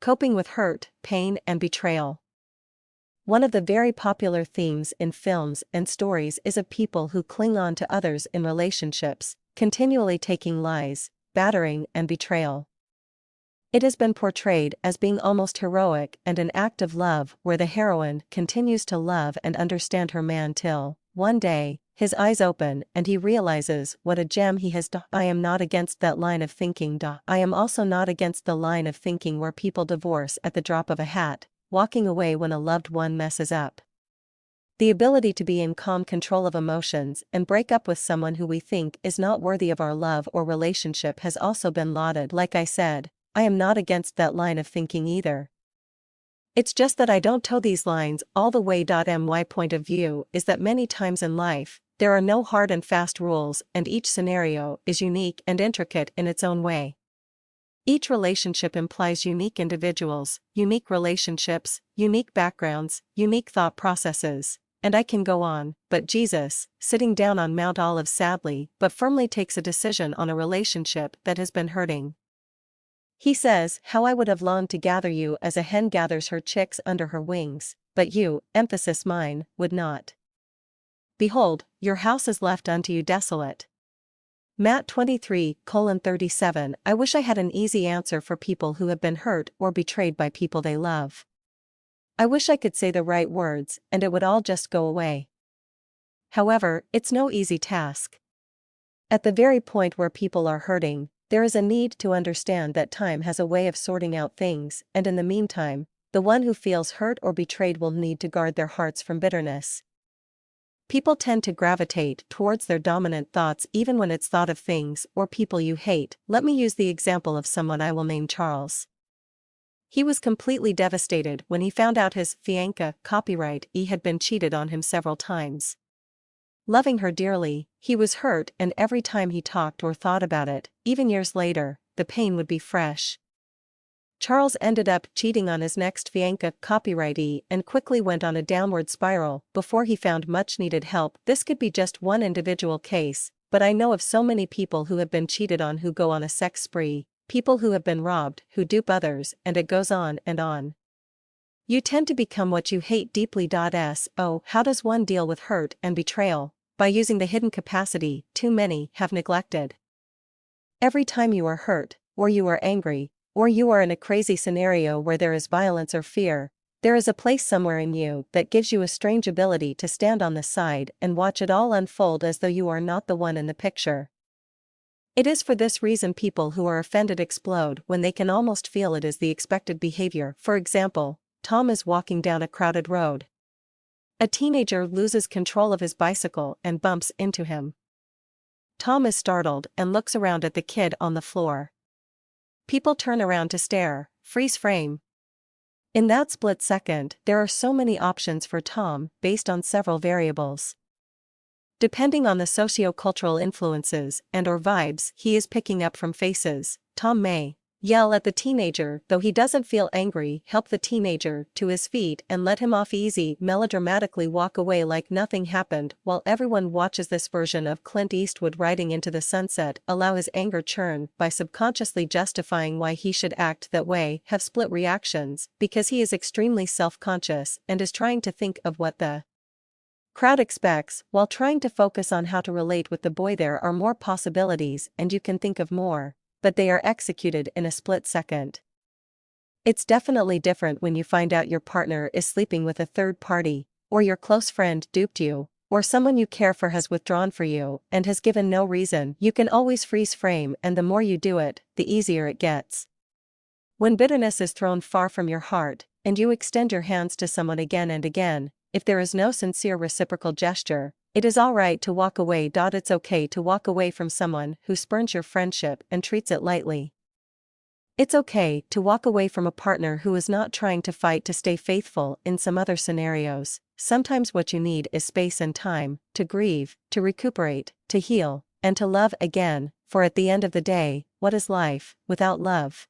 Coping with hurt, pain, and betrayal. One of the very popular themes in films and stories is of people who cling on to others in relationships, continually taking lies, battering, and betrayal. It has been portrayed as being almost heroic and an act of love where the heroine continues to love and understand her man till, one day, his eyes open and he realizes what a gem he has. I am not against that line of thinking. I am also not against the line of thinking where people divorce at the drop of a hat, walking away when a loved one messes up. The ability to be in calm control of emotions and break up with someone who we think is not worthy of our love or relationship has also been lauded. Like I said, I am not against that line of thinking either. It's just that I don't toe these lines all the way. My point of view is that many times in life, there are no hard and fast rules, and each scenario is unique and intricate in its own way. Each relationship implies unique individuals, unique relationships, unique backgrounds, unique thought processes, and I can go on, but Jesus, sitting down on Mount Olive sadly but firmly takes a decision on a relationship that has been hurting. He says, "How I would have longed to gather you as a hen gathers her chicks under her wings, but you, emphasis mine, would not. Behold, your house is left unto you desolate." Matt 23:37. I wish I had an easy answer for people who have been hurt or betrayed by people they love. I wish I could say the right words and it would all just go away. However, it's no easy task. At the very point where people are hurting, there is a need to understand that time has a way of sorting out things, and in the meantime, the one who feels hurt or betrayed will need to guard their hearts from bitterness. People tend to gravitate towards their dominant thoughts even when it's thought of things or people you hate. Let me use the example of someone I will name, Charles. He was completely devastated when he found out his fiancée had been cheated on him several times. Loving her dearly, he was hurt, and every time he talked or thought about it, even years later, the pain would be fresh. Charles ended up cheating on his next fiancée and quickly went on a downward spiral before he found much-needed help. This could be just one individual case, but I know of so many people who have been cheated on who go on a sex spree, people who have been robbed, who dupe others, and it goes on and on. You tend to become what you hate deeply. How does one deal with hurt and betrayal? By using the hidden capacity too many have neglected. Every time you are hurt, or you are angry, or you are in a crazy scenario where there is violence or fear, there is a place somewhere in you that gives you a strange ability to stand on the side and watch it all unfold as though you are not the one in the picture. It is for this reason people who are offended explode when they can almost feel it is the expected behavior. For example, Tom is walking down a crowded road. A teenager loses control of his bicycle and bumps into him. Tom is startled and looks around at the kid on the floor. People turn around to stare, freeze frame. In that split second, there are so many options for Tom, based on several variables. Depending on the socio-cultural influences and/or vibes he is picking up from faces, Tom may yell at the teenager, though he doesn't feel angry, help the teenager to his feet and let him off easy, melodramatically walk away like nothing happened while everyone watches this version of Clint Eastwood riding into the sunset, allow his anger churn by subconsciously justifying why he should act that way, have split reactions because he is extremely self-conscious and is trying to think of what the crowd expects while trying to focus on how to relate with the boy. There are more possibilities and you can think of more, but they are executed in a split second. It's definitely different when you find out your partner is sleeping with a third party, or your close friend duped you, or someone you care for has withdrawn for you and has given no reason. You can always freeze frame, and the more you do it, the easier it gets. When bitterness is thrown far from your heart, and you extend your hands to someone again and again, if there is no sincere reciprocal gesture, it is all right to walk away. It's okay to walk away from someone who spurns your friendship and treats it lightly. It's okay to walk away from a partner who is not trying to fight to stay faithful. In some other scenarios, sometimes what you need is space and time to grieve, to recuperate, to heal, and to love again, for at the end of the day, what is life without love?